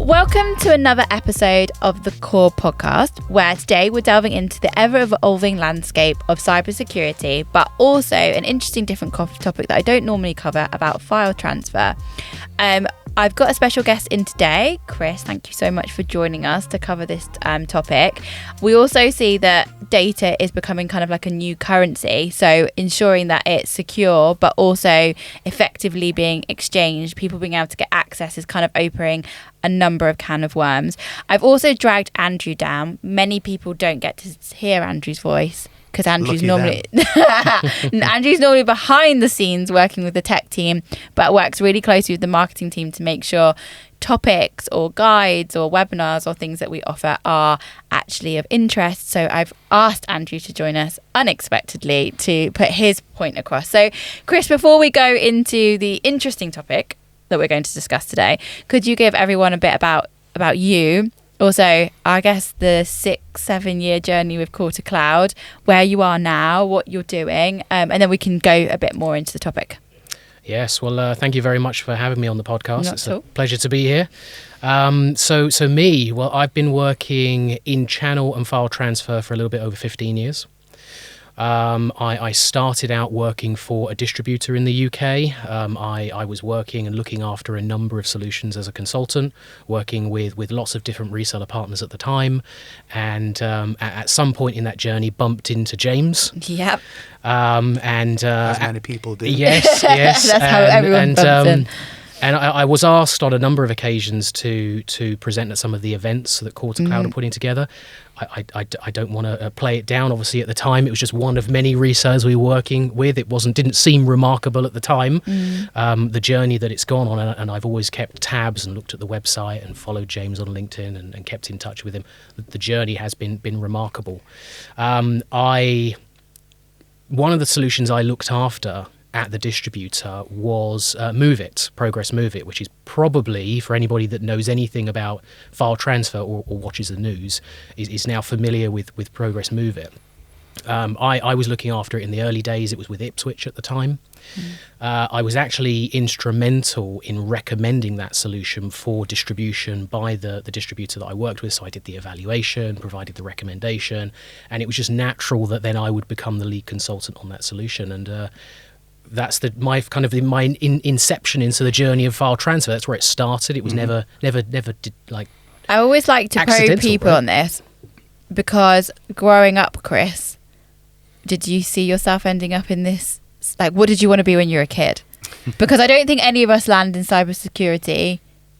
Welcome to another episode of the Core podcast, where today we're delving into the ever-evolving landscape of cybersecurity, but also an interesting different topic that I don't normally cover about file transfer. I've got a special guest in today, Chris. Thank you so much for joining us to cover this topic. We also see that data is becoming kind of like a new currency, so ensuring that it's secure but also effectively being exchanged, people being able to get access, is kind of opening a number of can of worms. I've also dragged Andrew down. Many people don't get to hear Andrew's voice because Andrew's normally behind the scenes working with the tech team, but works really closely with the marketing team to make sure topics or guides or webinars or things that we offer are actually of interest. So I've asked Andrew to join us unexpectedly to put his point across. So Chris, before we go into the interesting topic that we're going to discuss today, could you give everyone a bit about you? Also, I guess the 6-7 year journey with Pro2col, where you are now, what you're doing, and then we can go a bit more into the topic. Yes, well, thank you very much for having me on the podcast. Not it's at all. a pleasure to be here. So me, well, I've been working in channel and file transfer for a little bit over 15 years. I started out working for a distributor in the UK. I was working and looking after a number of solutions as a consultant, working with lots of different reseller partners at the time. And at some point in that journey, bumped into James. Yep. As many people do. Yes. That's how everyone bumps in. And I was asked on a number of occasions to present at some of the events that Pro2col are putting together. I don't want to play it down. Obviously, at the time, it was just one of many resellers we were working with. It didn't seem remarkable at the time, the journey that it's gone on. And I've always kept tabs and looked at the website and followed James on LinkedIn and kept in touch with him. The journey has been remarkable. One of the solutions I looked after at the distributor was Progress Move It, which is probably, for anybody that knows anything about file transfer or watches the news, is now familiar with Progress Move It. I was looking after it in the early days. It was with Ipswich at the time. I was actually instrumental in recommending that solution for distribution by the distributor that I worked with. So I did the evaluation, provided the recommendation, and it was just natural that then I would become the lead consultant on that solution. And that's my inception into the journey of file transfer. That's where it started. It was never did like. I always like to probe people on this, because growing up, Chris, did you see yourself ending up in this? Like, what did you want to be when you were a kid? Because I don't think any of us land in cybersecurity,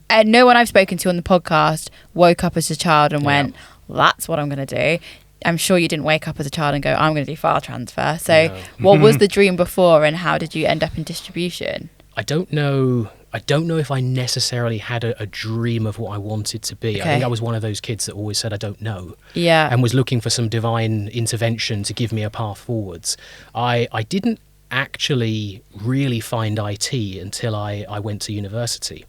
and no one I've spoken to on the podcast woke up as a child and went, well, "That's what I'm going to do." I'm sure you didn't wake up as a child and go, I'm going to do file transfer. So what was the dream before, and how did you end up in distribution? I don't know if I necessarily had a dream of what I wanted to be. Okay. I think I was one of those kids that always said, I don't know. Yeah. And was looking for some divine intervention to give me a path forwards. I didn't actually really find IT until I went to university.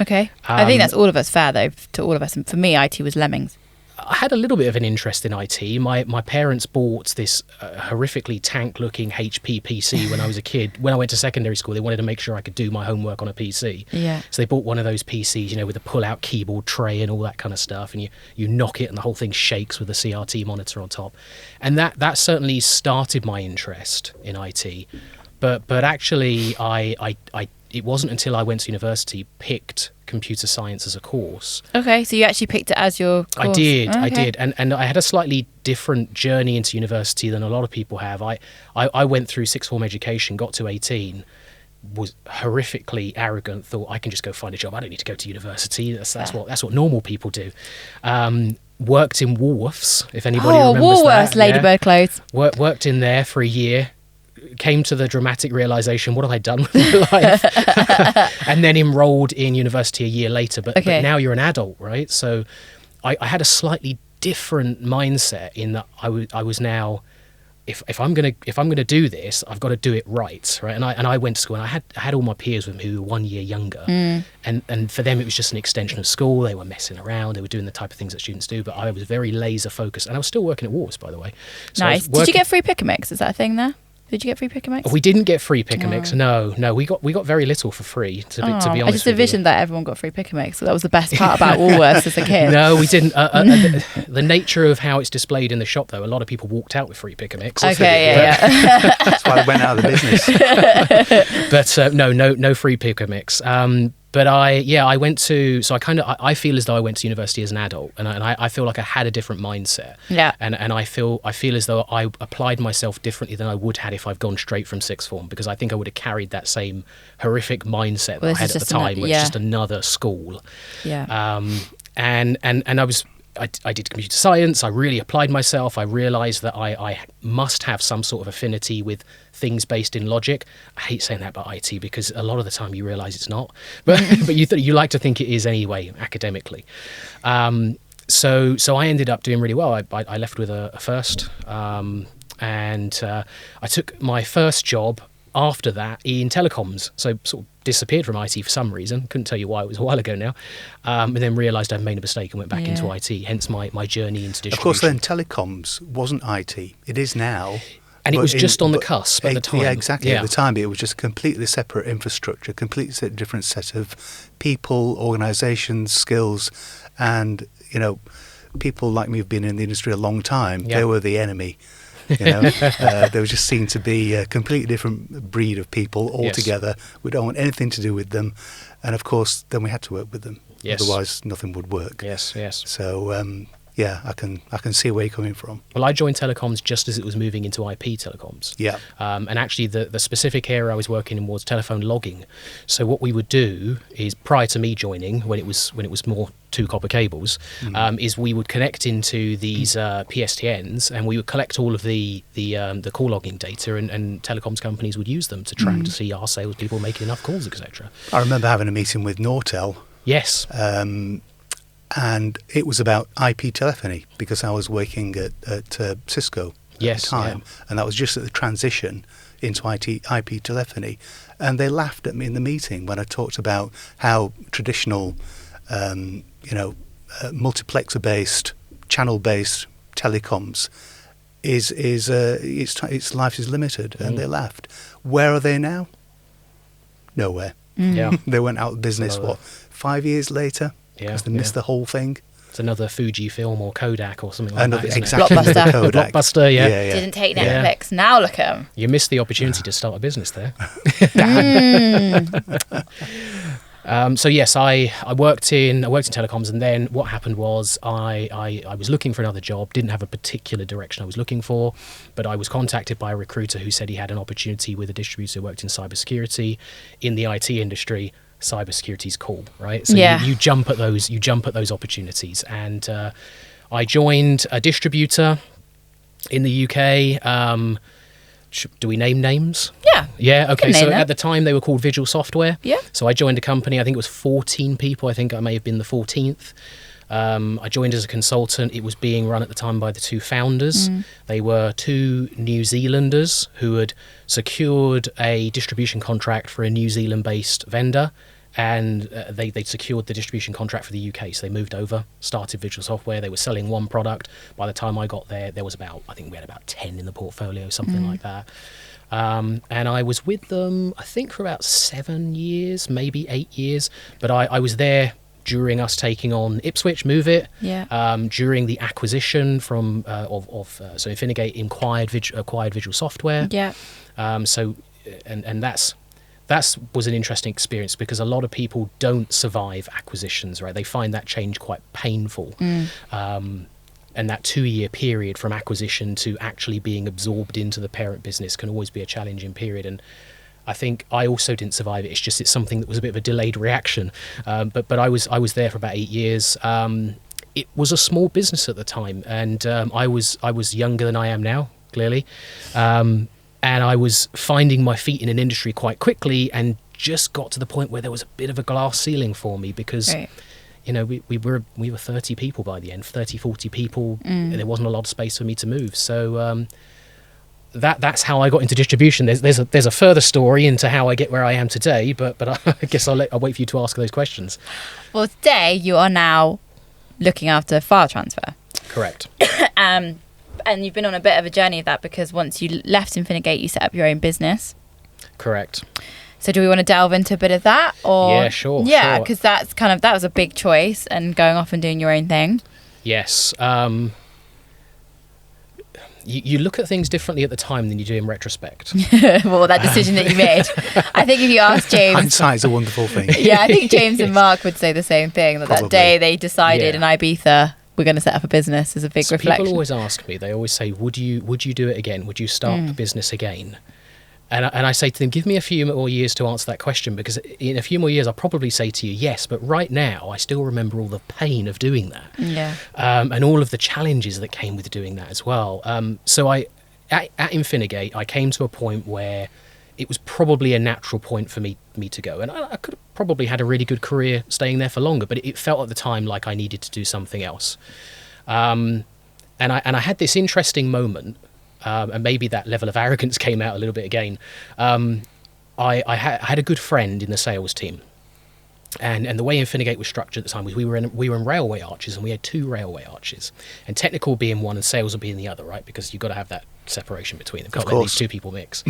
Okay. I think that's all of us fair, though, to all of us. And for me, IT was lemmings. I had a little bit of an interest in IT. My parents bought this horrifically tank-looking HP PC when I was a kid. When I went to secondary school, they wanted to make sure I could do my homework on a PC. Yeah. So they bought one of those PCs, with a pull-out keyboard tray and all that kind of stuff, and you knock it and the whole thing shakes with a CRT monitor on top. And that certainly started my interest in IT. But actually, it wasn't until I went to university, picked computer science as a course. Okay, so you actually picked it as your course. I did, okay. I did. And I had a slightly different journey into university than a lot of people have. I went through sixth form education, got to 18, was horrifically arrogant, thought I can just go find a job. I don't need to go to university. That's what normal people do. Worked in Woolworths, if anybody remembers Woolworths, that. Ladybird clothes. Worked in there for a year. Came to the dramatic realisation, what have I done with my life? And then enrolled in university a year later. But now you're an adult, right? So I had a slightly different mindset in that I was now, if I'm gonna do this, I've got to do it right? And I went to school, and I had all my peers with me who were 1 year younger, and for them it was just an extension of school. They were messing around, they were doing the type of things that students do, but I was very laser focused, and I was still working at Woolworths, by the way. So nice. Did you get free pick and mix? Is that a thing there? Did you get free pick and mix? We didn't get free pick and mix. No. We got very little for free. To be honest, I just envisioned that everyone got free pick and mix. So that was the best part about Woolworths as a kid. No, we didn't. The nature of how it's displayed in the shop, though, a lot of people walked out with free pick and mix. Okay, yeah. That's why they went out of the business. But no free pick and mix. But I went to, so I feel as though I went to university as an adult, and I feel like I had a different mindset. Yeah. And I feel as though I applied myself differently than I would had if I've gone straight from sixth form, because I think I would have carried that same horrific mindset that I had at the time, which is just another school. Yeah. And I did computer science. I really applied myself. I realised that I must have some sort of affinity with things based in logic. I hate saying that about IT because a lot of the time you realise it's not, but you like to think it is anyway academically. So I ended up doing really well. I left with a first, and I took my first job after that in telecoms, so sort of disappeared from IT for some reason. Couldn't tell you why, it was a while ago now. And then realised I'd made a mistake and went back into IT, hence my journey into distribution. Of course, then telecoms wasn't IT. It is now. And it was just on the cusp at the time. Yeah, exactly. At the time, it was just a completely separate infrastructure, completely different set of people, organisations, skills, and, people like me who've been in the industry a long time, they were the enemy. They were just seen to be a completely different breed of people altogether. We don't want anything to do with them, and of course, then we had to work with them. Otherwise, nothing would work. Yes. So I can see where you're coming from. Well, I joined telecoms just as it was moving into IP telecoms. Yeah. And actually, the specific area I was working in was telephone logging. So what we would do is, prior to me joining, when it was more 2 copper cables, is we would connect into these PSTNs, and we would collect all of the call logging data, and telecoms companies would use them to track to see our salespeople making enough calls, etc. I remember having a meeting with Nortel. Yes. And it was about IP telephony, because I was working at Cisco at the time, and that was just at the transition into IP telephony. And they laughed at me in the meeting when I talked about how traditional, multiplexer-based, channel-based telecoms its life is limited, and they laughed. Where are they now? Nowhere. Yeah. They went out of business, 5 years later? Because they missed the whole thing. It's another Fujifilm or Kodak or something like that. Exactly. Blockbuster. Kodak. Blockbuster, yeah. Didn't take Netflix. Now look at them. You missed the opportunity to start a business there. So yes, I worked in telecoms, and then what happened was I was looking for another job, didn't have a particular direction I was looking for, but I was contacted by a recruiter who said he had an opportunity with a distributor who worked in cybersecurity. In the IT industry, cybersecurity is cool, right? So you jump at those opportunities, and I joined a distributor in the UK. Do we name names? Yeah. Okay. So at the time they were called Visual Software. Yeah. So I joined a company. I think it was 14 people. I think I may have been the 14th. I joined as a consultant. It was being run at the time by the 2 founders. They were 2 New Zealanders who had secured a distribution contract for a New Zealand-based vendor, and they secured the distribution contract for the UK. So they moved over, started Visual Software. They were selling one product. By the time I got there, there was we had about 10 in the portfolio, something like that. And I was with them, I think, for about 7 years, maybe 8 years. But I was there during us taking on Ipswich, Move It, during the acquisition from so Infinigate acquired Visual Software. Yeah. And that was an interesting experience, because a lot of people don't survive acquisitions, right? They find that change quite painful. And that 2-year period from acquisition to actually being absorbed into the parent business can always be a challenging period. And I think I also didn't survive it. It's something that was a bit of a delayed reaction. But I was there for about 8 years. It was a small business at the time, and I was younger than I am now, clearly. And I was finding my feet in an industry quite quickly, and just got to the point where there was a bit of a glass ceiling for me, because we were 30 people by the end, 30, 40 people. There wasn't a lot of space for me to move. So that's how I got into distribution. There's a further story into how I get where I am today, but I guess I'll wait for you to ask those questions. Well, today you are now looking after file transfer. Correct. And And you've been on a bit of a journey of that, because once you left Infinigate, you set up your own business. Correct. So do we want to delve into a bit of that? Or Yeah, sure. Yeah, sure. because that was a big choice, and going off and doing your own thing. Yes. You look at things differently at the time than you do in retrospect. Well, that decision that you made. I think if you ask James... Hindsight's a wonderful thing. Yeah, I think James and Mark would say the same thing, that Probably. day they decided Yeah. in Ibiza, we're going to set up a business, is a big So reflection. people always ask me, they always say, would you do it again? Would you start a business again? And I say to them, give me a few more years to answer that question, because in a few more years I'll probably say to you yes, but right now I still remember all the pain of doing that. Yeah. And all of the challenges that came with doing that as well. So at Infinigate, I came to a point where it was probably a natural point for me to go. And I could have probably had a really good career staying there for longer, but it felt at the time like I needed to do something else. And I had this interesting moment, and maybe that level of arrogance came out a little bit again. I had a good friend in the sales team. And the way Infinigate was structured at the time was we were in railway arches, and we had 2 railway arches, and technical being one and sales would be in the other, right? Because you've got to have that separation between them. Can't let these 2 people mix.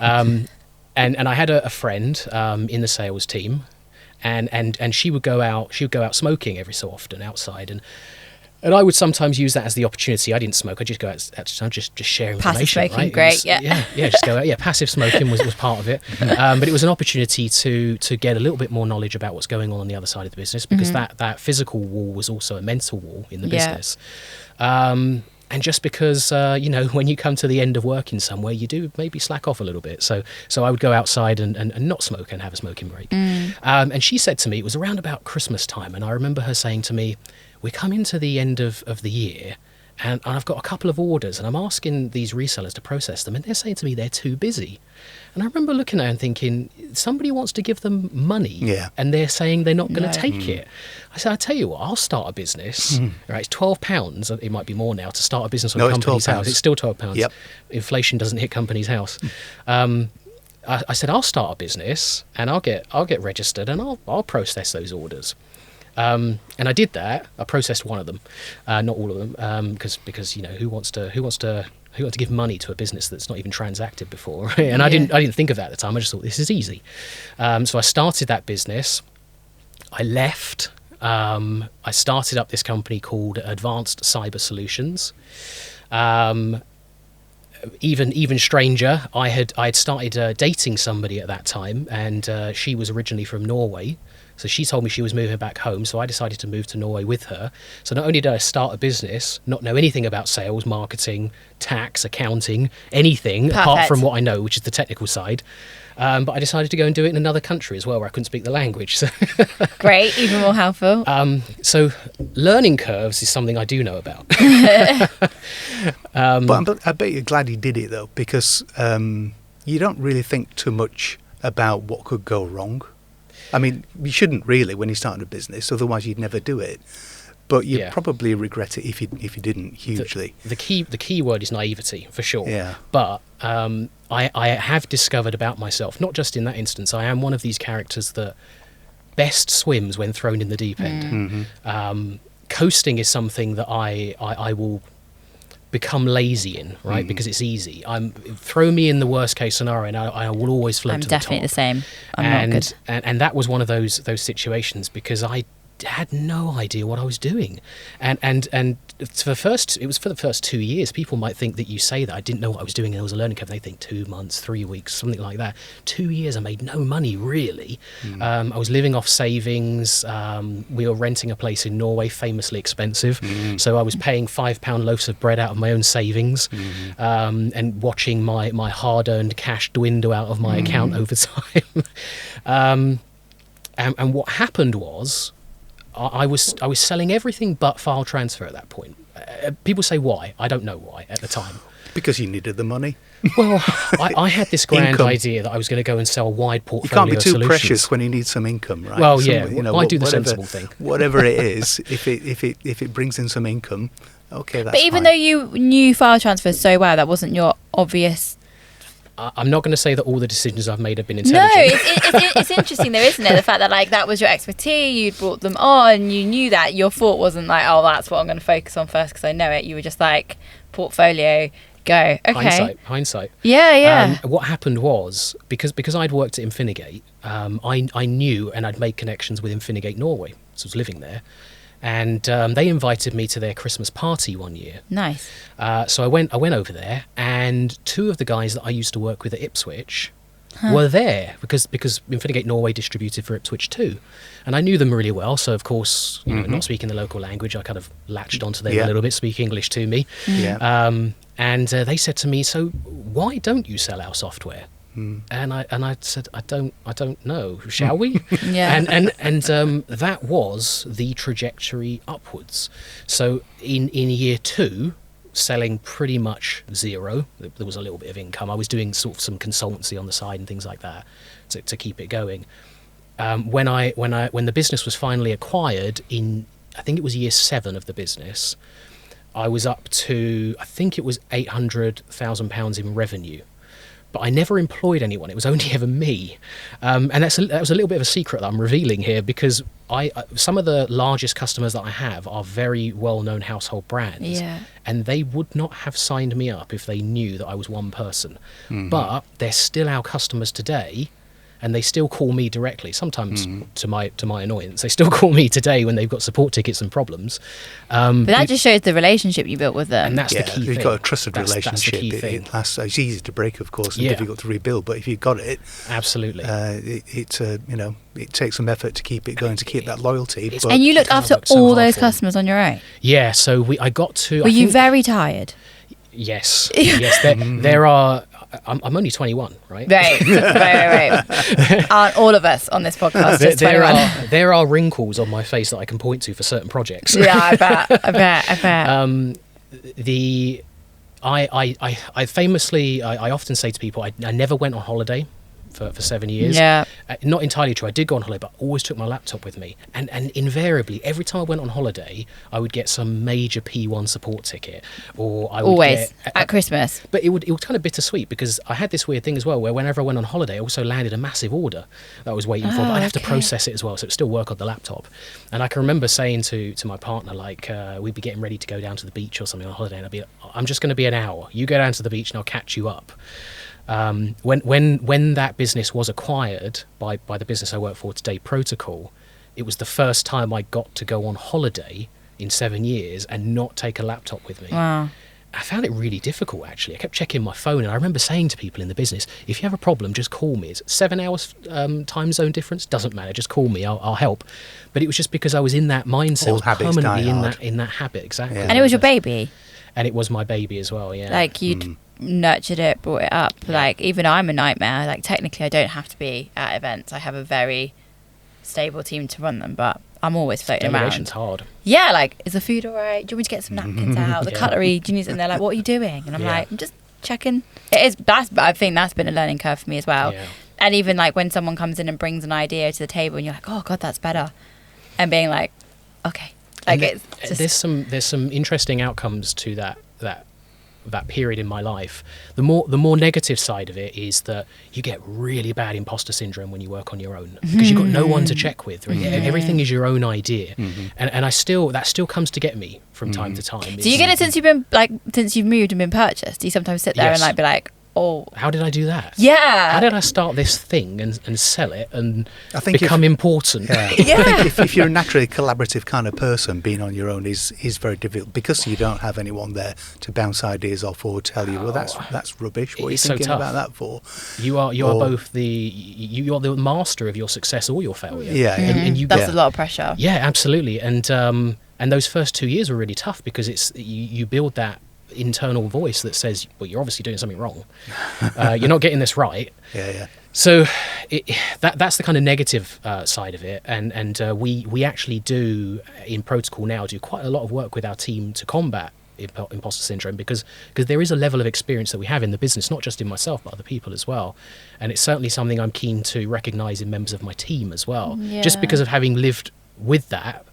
And I had a friend in the sales team, and she would go out smoking every so often outside, and I would sometimes use that as the opportunity. I didn't smoke. I just go out, just share information. Passive smoking, right? great, Yeah, just go out. Yeah, passive smoking was part of it. But it was an opportunity to get a little bit more knowledge about what's going on the other side of the business, because that physical wall was also a mental wall in the business. And just because, when you come to the end of working somewhere, you do maybe slack off a little bit. So I would go outside and not smoke and have a smoking break. And she said to me, it was around about Christmas time, and I remember her saying to me, we're coming to the end of the year, and I've got a couple of orders, and I'm asking these resellers to process them, and they're saying to me they're too busy. And I remember looking at her and thinking, somebody wants to give them money, and they're saying they're not going to take it. I said, I'll tell you what, I'll start a business. Right, it's £12. It might be more now to start a business on Company's House. It's still £12. Yep. Inflation doesn't hit Company's House. I said, I'll start a business, and I'll get registered, and I'll process those orders. And I did that. I processed one of them, not all of them, because who wants to give money to a business that's not even transacted before? Right? And I didn't think of that at the time. I just thought this is easy. So I started that business. I left. I started up this company called Advanced Cyber Solutions. Even stranger, I had started dating somebody at that time, and she was originally from Norway. So she told me she was moving back home, so I decided to move to Norway with her. So not only did I start a business, not know anything about sales, marketing, tax, accounting, anything, apart from what I know, which is the technical side, but I decided to go and do it in another country as well, where I couldn't speak the language. So Great, even more helpful. So learning curves is something I do know about. But I bet you're glad you did it, though, because you don't really think too much about what could go wrong. I mean, you shouldn't really when you're starting a business, otherwise you'd never do it. But you'd probably regret it if you didn't hugely. The key word is naivety, for sure. Yeah. But I have discovered about myself, not just in that instance, I am one of these characters that best swims when thrown in the deep end. Coasting is something that I will become lazy in, right? Because it's easy. Throw me in the worst case scenario, and I will always float to the top. I'm definitely the same. I'm not good. And that was one of those situations, because I had no idea what I was doing, and it was for the first 2 years. People might think that you say that I didn't know what I was doing and there was a learning curve. They think 2 months, 3 weeks, something like that. 2 years I made no money really. I was living off savings. We were renting a place in Norway, famously expensive, so I was paying £5 loaves of bread out of my own savings, and watching my hard-earned cash dwindle out of my account over time. And what happened was, I was selling everything but file transfer at that point. People say why. I don't know why at the time. Because you needed the money. Well, I had this grand idea that I I was going to go and sell a wide portfolio. You can't be too solutions. precious when you need some income, right? Well, I do the sensible thing. Whatever it is, if it brings in some income, okay, that's But even fine. though you knew file transfer so well, that wasn't your obvious... I'm not going to say that all the decisions I've made have been No, intelligent. it's interesting though, isn't it? The fact that that was your expertise, you'd brought them on, you knew that. Your thought wasn't like, oh, that's what I'm going to focus on first because I know it. You were just like, portfolio, go. Okay. Hindsight. Yeah. What happened was because I'd worked at Infinigate, I knew and I'd made connections with Infinigate Norway, so I was living there, and they invited me to their Christmas party one year. Nice. So I went over there, and two of the guys that I used to work with at Ipswich were there because Infinigate Norway distributed for Ipswich too, and I knew them really well. So of course, you know, not speaking the local language, I kind of latched onto them a little bit, speak English to me. And they said to me, "So why don't you sell our software?" And I said, I don't know. Shall we? And that was the trajectory upwards. So in year 2, selling pretty much zero. There was a little bit of income. I was doing sort of some consultancy on the side and things like that to keep it going. When the business was finally acquired in, I think it was year 7 of the business, I was up to, I think it was £800,000 in revenue. But I never employed anyone. It was only ever me. And that was a little bit of a secret that I'm revealing here, because some of the largest customers that I have are very well-known household brands. Yeah. And they would not have signed me up if they knew that I was one person. But they're still our customers today. And they still call me directly, sometimes to my annoyance. They still call me today when they've got support tickets and problems. But that just shows the relationship you built with them. And that's the key thing. You've got a trusted relationship. That's the key thing. It lasts. It's easy to break, of course, and difficult to rebuild. But if you've got it, absolutely, it takes some effort to keep it going, to keep that loyalty. And you looked after all those customers on your own. Yeah. So I got to. Were you very tired? Yes. Yes. There are. I'm only 21, right? Right. Aren't all of us on this podcast just 21? There are wrinkles on my face that I can point to for certain projects. Yeah, I bet. I famously, I often say to people, I never went on holiday for 7 years. Yeah. Not entirely true. I did go on holiday, but I always took my laptop with me. And invariably, every time I went on holiday, I would get some major P1 support ticket. Or I would always at Christmas. But it was kind of bittersweet, because I had this weird thing as well, where whenever I went on holiday, I also landed a massive order that I was waiting for, but I'd have to process it as well, so it would still work on the laptop. And I can remember saying to my partner, like, we'd be getting ready to go down to the beach or something on holiday, and I'd be like, I'm just going to be an hour. You go down to the beach and I'll catch you up. When that business was acquired by the business I work for today, Pro2col, it was the first time I got to go on holiday in 7 years and not take a laptop with me. Wow. I found it really difficult, actually. I kept checking my phone, and I remember saying to people in the business, if you have a problem, just call me. It's 7 hours time zone difference, doesn't matter, just call me, I'll help. But it was just because I was in that mindset, I was permanently in that habit, exactly. Yeah. And it was your baby? And it was my baby as well, yeah. Like, you'd nurtured it, brought it up. Like, even I'm a nightmare. Like, technically I don't have to be at events. I have a very stable team to run them, but I'm always floating around. Delegation's hard. Yeah, like, is the food all right? Do you want me to get some napkins out? The cutlery, do you need? And they're like, what are you doing? And I'm like, I'm just checking. I think that's been a learning curve for me as well. Yeah. And even like when someone comes in and brings an idea to the table and you're like, oh God, that's better. And being like, okay. Like, it's just... there's some interesting outcomes to that period in my life. The more negative side of it is that you get really bad imposter syndrome when you work on your own, because you've got no one to check with. Right? Everything is your own idea, and that still comes to get me from time to time. So you get it since you've moved and been purchased. Do you sometimes sit there and like be like, oh, how did I do that? Yeah. How did I start this thing and sell it and become important? Yeah. I think if you're a naturally collaborative kind of person, being on your own is very difficult, because you don't have anyone there to bounce ideas off or tell you, well, that's rubbish. What are you thinking about that for? You are both you are the master of your success or your failure. Yeah. And you that's a lot of pressure. Yeah, absolutely. And those first 2 years were really tough, because it's you build that internal voice that says, well, you're obviously doing something wrong, you're not getting this right. So that's the kind of negative side of it, and we actually do in Pro2col now do quite a lot of work with our team to combat imposter syndrome, because there is a level of experience that we have in the business, not just in myself but other people as well, and it's certainly something I'm keen to recognise in members of my team as well, just because of having lived with that.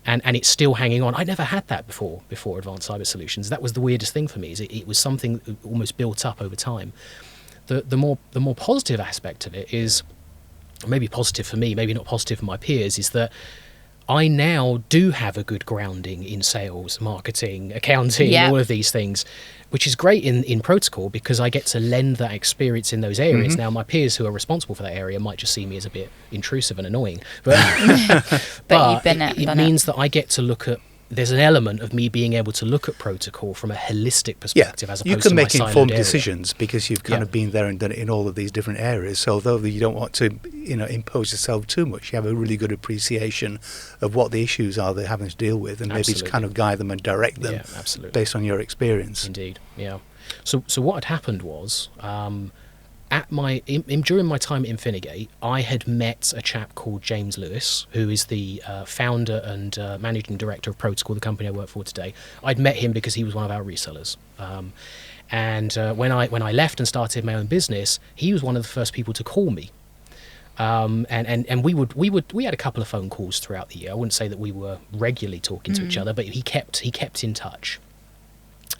And it's still hanging on. I never had that before Advanced Cyber Solutions. That was the weirdest thing for me. Is it was something that almost built up over time. The more positive aspect of it is, maybe positive for me, maybe not positive for my peers, is that I now do have a good grounding in sales, marketing, accounting, Yeah. all of these things, which is great in Pro2col because I get to lend that experience in those areas. Now, my peers who are responsible for that area might just see me as a bit intrusive and annoying, but You've been it, it done means that I get to look at. There's an element of me being able to look at Pro2col from a holistic perspective, as opposed you can to make my informed siloed area. decisions because you've kind of been there and done it in all of these different areas. So although you don't want to, impose yourself too much, you have a really good appreciation of what the issues are they're having to deal with, and maybe to Absolutely. kind of guide them and direct them absolutely. based on your experience. Indeed, yeah. So what had happened was, during my time at Infinigate, I had met a chap called James Lewis, who is the founder and managing director of Pro2col, the company I work for today. I'd met him because he was one of our resellers. And when I left and started my own business, he was one of the first people to call me. And we had a couple of phone calls throughout the year. I wouldn't say that we were regularly talking to each other, but he kept in touch.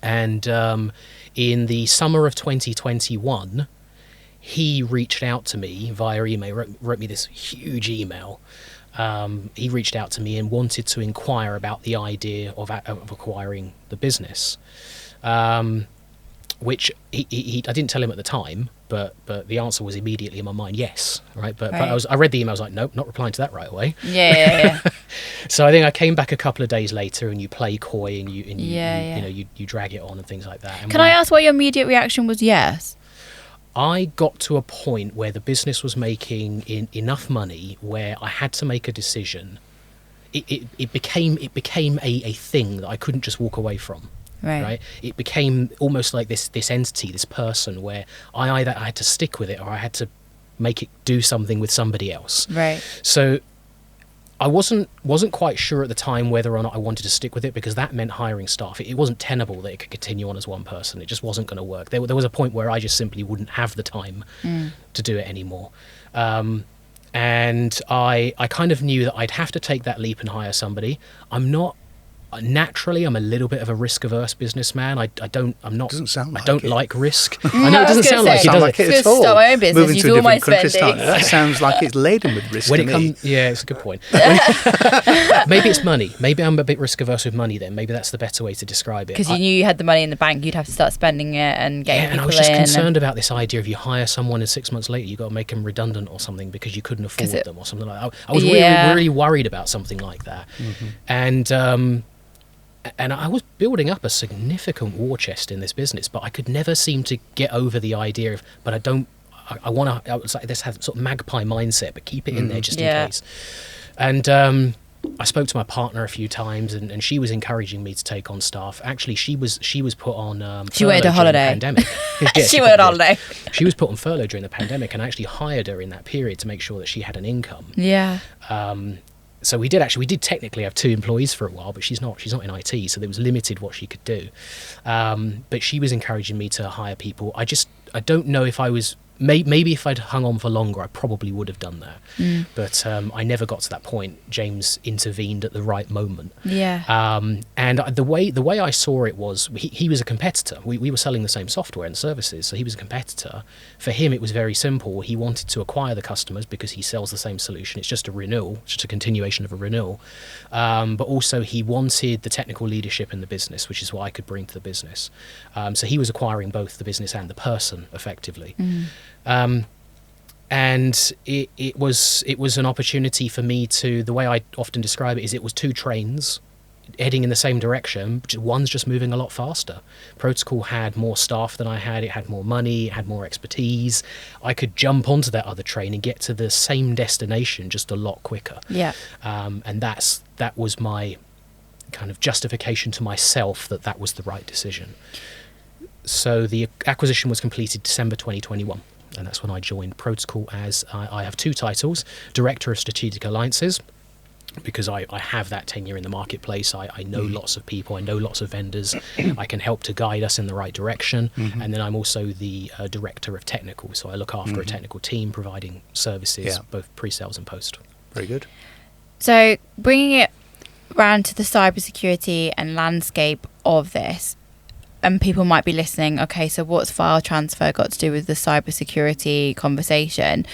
And in the summer of 2021, he reached out to me via email, wrote me this huge email. He reached out to me and wanted to inquire about the idea of acquiring the business, which I didn't tell him at the time, but the answer was immediately in my mind, yes, right? But I read the email, I was like, nope, not replying to that right away. Yeah. So I think I came back a couple of days later, and you play coy, and you drag it on and things like that. And Can I ask what your immediate reaction was? Yes. I got to a point where the business was making enough money where I had to make a decision. It became a thing that I couldn't just walk away from. Right. It became almost like this entity, this person, where I had to stick with it, or I had to make it do something with somebody else. Right. So I wasn't quite sure at the time whether or not I wanted to stick with it, because that meant hiring staff. It wasn't tenable that it could continue on as one person. It just wasn't going to work. There was a point where I just simply wouldn't have the time to do it anymore. And I kind of knew that I'd have to take that leap and hire somebody. Naturally, I'm a little bit of a risk-averse businessman. I don't like risk. I know it doesn't sound like it, does it? It's at all. Start my own business. Moving Use to a all my different spending. countryside. That sounds like it's laden with risk to me. Yeah, it's a good point. Maybe it's money. Maybe I'm a bit risk-averse with money then. Maybe that's the better way to describe it. Because you knew you had the money in the bank, you'd have to start spending it and getting people in. And I was just concerned about this idea of you hire someone and 6 months later you've got to make them redundant or something because you couldn't afford them or something like that. I was really worried about something like that. And I was building up a significant war chest in this business, but I could never seem to get over the idea of, I want to, I was like, this has sort of magpie mindset, but keep it in there just in case. And I spoke to my partner a few times, and she was encouraging me to take on staff. Actually, she was put on she went on holiday. Pandemic. She went on holiday. She was put on furlough during the pandemic, and I actually hired her in that period to make sure that she had an income. Yeah. So we did technically have 2 employees for a while, but she's not in IT, so there was limited what she could do. But she was encouraging me to hire people. I don't know if I was, maybe if I'd hung on for longer, I probably would have done that. But I never got to that point. James intervened at the right moment. Yeah. And the way I saw it was, he was a competitor. We were selling the same software and services, so he was a competitor. For him, it was very simple. He wanted to acquire the customers because he sells the same solution. It's just a renewal, just a continuation of a renewal. But also he wanted the technical leadership in the business, which is what I could bring to the business. So he was acquiring both the business and the person effectively. And it was an opportunity for me to, the way I often describe it is, it was 2 trains heading in the same direction, but one's just moving a lot faster. Pro2col had more staff than I had, it had more money, it had more expertise. I could jump onto that other train and get to the same destination just a lot quicker. Yeah. And that was my kind of justification to myself that was the right decision. So the acquisition was completed December 2021. And that's when I joined Pro2col as I have 2 titles: Director of Strategic Alliances, because I have that tenure in the marketplace. I know lots of people, I know lots of vendors, I can help to guide us in the right direction. And then I'm also the Director of Technical, so I look after a technical team providing services, both pre-sales and post. Very good. So bringing it round to the cybersecurity and landscape of this, and people might be listening, okay, so what's file transfer got to do with the cybersecurity conversation?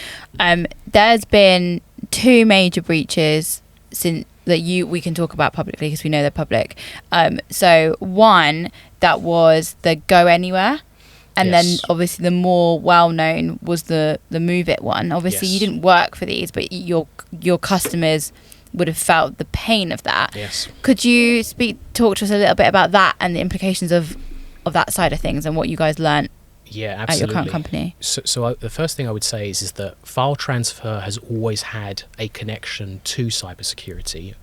There's been 2 major breaches since we can talk about publicly because we know they're public. So one that was the Go Anywhere. And Yes. then obviously the more well-known was the Move It one. Obviously Yes. you didn't work for these, but your customers would have felt the pain of that. Yes. Could you talk to us a little bit about that and the implications of that side of things and what you guys learnt Yeah, at absolutely. your current company? So the first thing I would say is that file transfer has always had a connection to cybersecurity,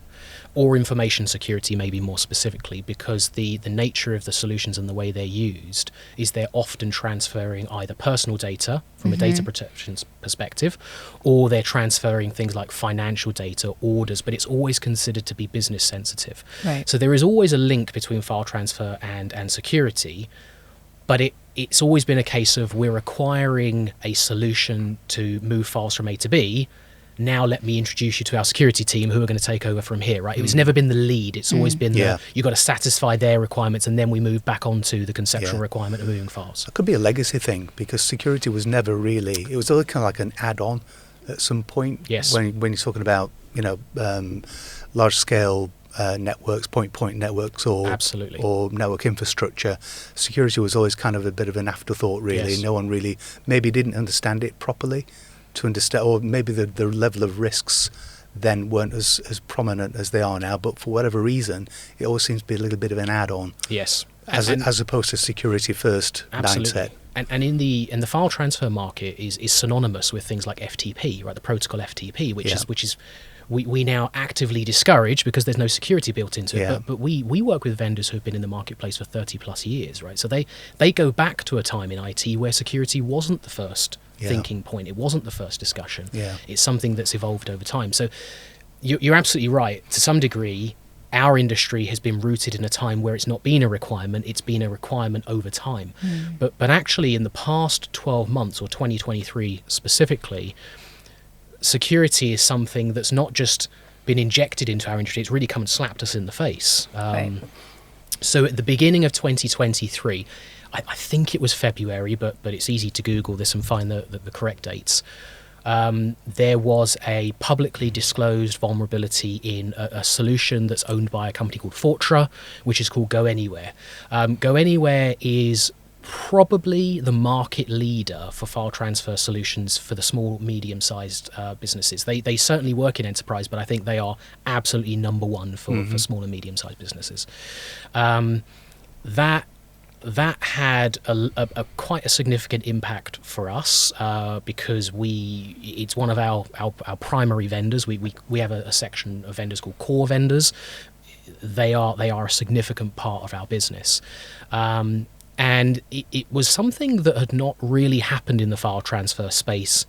or information security maybe more specifically, because the nature of the solutions and the way they're used is they're often transferring either personal data from a data protection perspective, or they're transferring things like financial data, orders, but it's always considered to be business sensitive. Right. So there is always a link between file transfer and security, but it's always been a case of we're acquiring a solution to move files from A to B. Now let me introduce you to our security team who are going to take over from here, right? It's never been the lead. It's always been you've got to satisfy their requirements, and then we move back onto the conceptual requirement of moving files. It could be a legacy thing because security was never really, it was always kind of like an add-on at some point. Yes. When you're talking about, large scale networks, point networks, or Absolutely. or network infrastructure, security was always kind of a bit of an afterthought, really. Yes. No one really maybe didn't understand it properly to understand, or maybe the level of risks then weren't as prominent as they are now, but for whatever reason it always seems to be a little bit of an add-on Yes. as opposed to security first mindset. And in the file transfer market is synonymous with things like FTP, right? The Pro2col FTP, which is we now actively discourage because there's no security built into it. Yeah. But we work with vendors who've been in the marketplace for 30 plus years, right? So they go back to a time in IT where security wasn't the first thinking point. It wasn't the first discussion. Yeah. It's something that's evolved over time. So you're absolutely right. To some degree, our industry has been rooted in a time where it's not been a requirement, it's been a requirement over time. But actually in the past 12 months, or 2023 specifically, security is something that's not just been injected into our industry, it's really come and slapped us in the face. Right. So at the beginning of 2023, I think it was February, but it's easy to Google this and find the correct dates. There was a publicly disclosed vulnerability in a solution that's owned by a company called Fortra, which is called Go Anywhere. Go Anywhere is probably the market leader for file transfer solutions for the small, medium-sized businesses. They certainly work in enterprise, but I think they are absolutely number one for small and medium-sized businesses. That had a quite a significant impact for us because it's one of our primary vendors. We have a section of vendors called core vendors. They are a significant part of our business. And it was something that had not really happened in the file transfer space.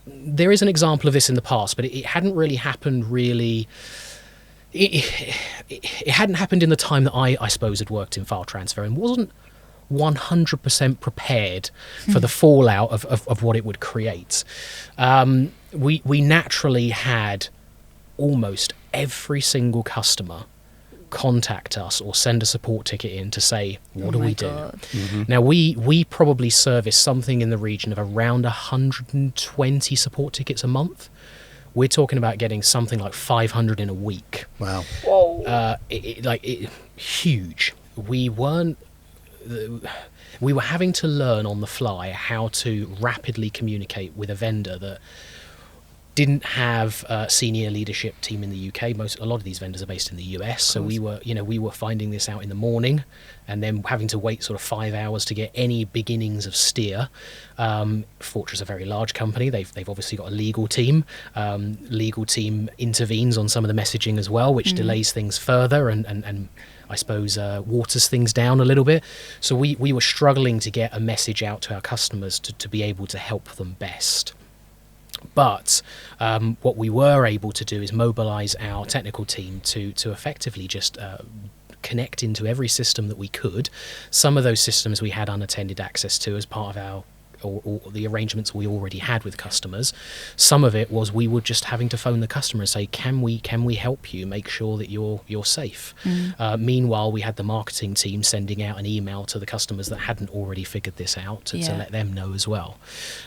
There is an example of this in the past, but it hadn't really happened really. It hadn't happened in the time that I suppose had worked in file transfer, and wasn't 100% prepared for the fallout of what it would create. We naturally had almost every single customer contact us or send a support ticket in to say, what do we do? Now, we probably service something in the region of around 120 support tickets a month. We're talking about getting something like 500 in a week. Wow. Whoa. Huge. We were having to learn on the fly how to rapidly communicate with a vendor that didn't have a senior leadership team in the UK. A lot of these vendors are based in the US, so we were finding this out in the morning, and then having to wait sort of 5 hours to get any beginnings of steer. Fortress is a very large company. They've obviously got a legal team. Legal team intervenes on some of the messaging as well, which delays things further and I suppose waters things down a little bit. So we were struggling to get a message out to our customers to be able to help them best. But what we were able to do is mobilize our technical team to effectively just connect into every system that we could. Some of those systems we had unattended access to as part of or the arrangements we already had with customers. Some of it was we were just having to phone the customer and say, can we help you make sure that you're safe? Meanwhile, we had the marketing team sending out an email to the customers that hadn't already figured this out to let them know as well.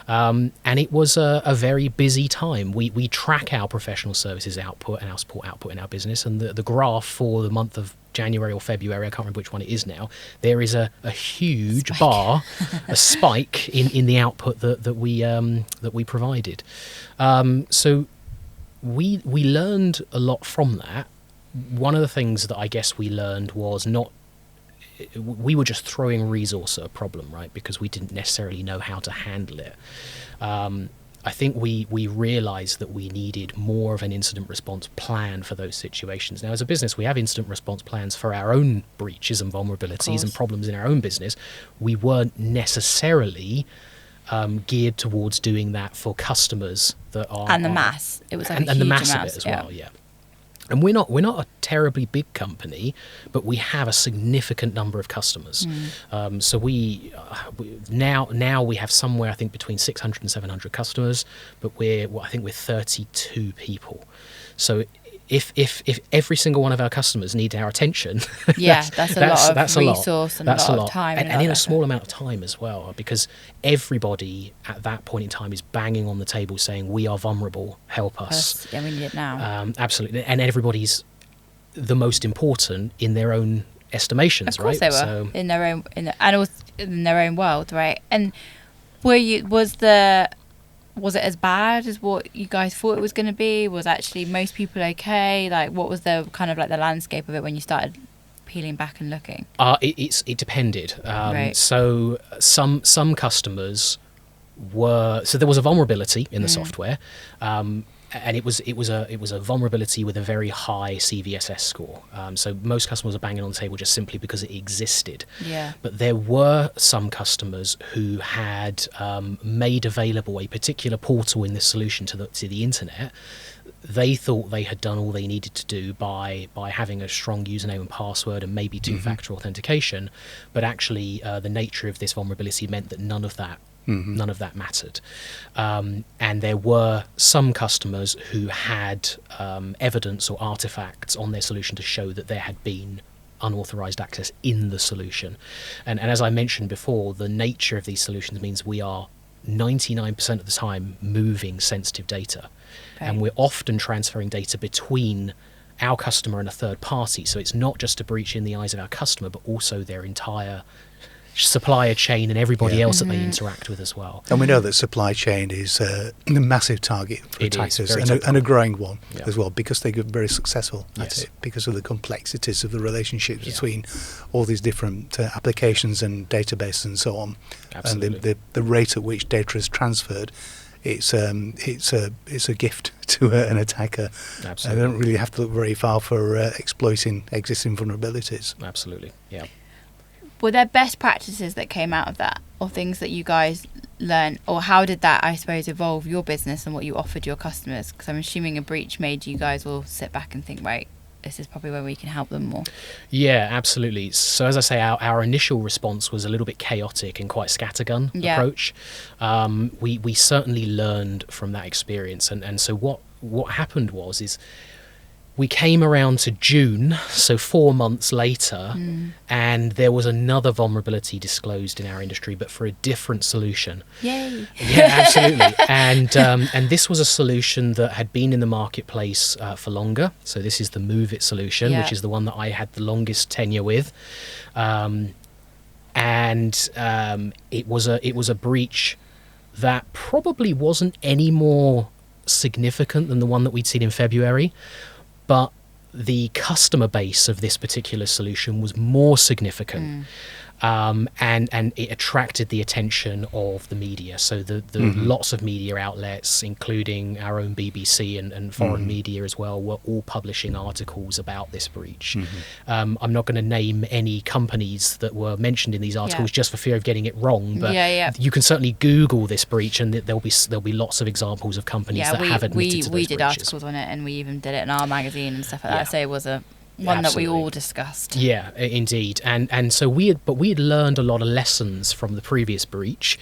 And it was a very busy time. We track our professional services output and our support output in our business, and the graph for the month of January or February, I can't remember which one it is now, there is a huge bar, a spike in the output that we provided. So we learned a lot from that. One of the things that I guess we learned was we were just throwing resource at a problem, right? Because we didn't necessarily know how to handle it. I think we realised that we needed more of an incident response plan for those situations. Now, as a business, we have incident response plans for our own breaches and vulnerabilities and problems in our own business. We weren't necessarily geared towards doing that for customers that are... And the mass. It was like and the mass of it as well, yeah. And we're not a terribly big company, but we have a significant number of customers. So we now we have somewhere, I think, between 600 and 700 customers, but I think we're 32 people. So if every single one of our customers needs our attention, that's a lot of resource and a lot of time, and in a small amount of time as well, because everybody at that point in time is banging on the table saying, we are vulnerable, help us. Yeah, we need it now. Absolutely. And everybody's the most important in their own estimations, right? Of course they were, in their own world, right? And was it as bad as what you guys thought it was going to be? Was actually most people okay? Like, what was the kind of like the landscape of it when you started peeling back and looking? It depended. Right. So some customers so there was a vulnerability in the software, and it was a vulnerability with a very high CVSS score. So most customers are banging on the table just simply because it existed. Yeah. But there were some customers who had made available a particular portal in this solution to the internet. They thought they had done all they needed to do by having a strong username and password and maybe two-factor authentication, but actually the nature of this vulnerability meant that none of that mattered. And there were some customers who had evidence or artifacts on their solution to show that there had been unauthorized access in the solution. And as I mentioned before, the nature of these solutions means we are 99% of the time moving sensitive data. Okay. And we're often transferring data between our customer and a third party. So it's not just a breach in the eyes of our customer, but also their entire supplier chain and everybody else that they interact with as well. And we know that supply chain is a massive target for attackers, and a growing one as well, because they get very successful at it, because of the complexities of the relationships between all these different applications and databases and so on. Absolutely. And the rate at which data is transferred, it's a gift to an attacker. Absolutely. They don't really have to look very far for exploiting existing vulnerabilities. Absolutely, yeah. Were there best practices that came out of that, or things that you guys learned, or how did that, I suppose, evolve your business and what you offered your customers? Because I'm assuming a breach made you guys all sit back and think, right, this is probably where we can help them more. Yeah, absolutely. So as I say, our initial response was a little bit chaotic and quite scattergun approach. We certainly learned from that experience, and so what happened was we came around to June, so 4 months later, and there was another vulnerability disclosed in our industry, but for a different solution. Yay! Yeah, absolutely. And this was a solution that had been in the marketplace for longer. So this is the Move It solution, which is the one that I had the longest tenure with. And it was a breach that probably wasn't any more significant than the one that we'd seen in February. But the customer base of this particular solution was more significant, and it attracted the attention of the media. So the lots of media outlets, including our own BBC and foreign media as well, were all publishing articles about this breach. I'm not going to name any companies that were mentioned in these articles just for fear of getting it wrong, but you can certainly Google this breach, and there'll be lots of examples of companies that have admitted to those we did breaches. Articles on it, and we even did it in our magazine and stuff like that. So it was a one that we Absolutely. all discussed. Yeah, indeed, and so we had learned a lot of lessons from the previous breach,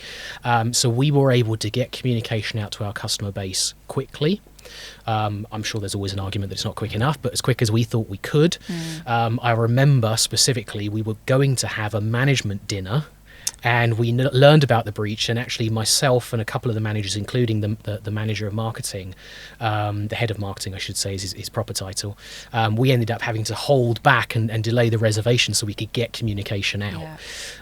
so we were able to get communication out to our customer base quickly. I'm sure there's always an argument that it's not quick enough, but as quick as we thought we could. I remember specifically we were going to have a management dinner. And we learned about the breach, and actually myself and a couple of the managers, including the manager of marketing, the head of marketing, I should say, is his proper title, we ended up having to hold back and delay the reservation so we could get communication out.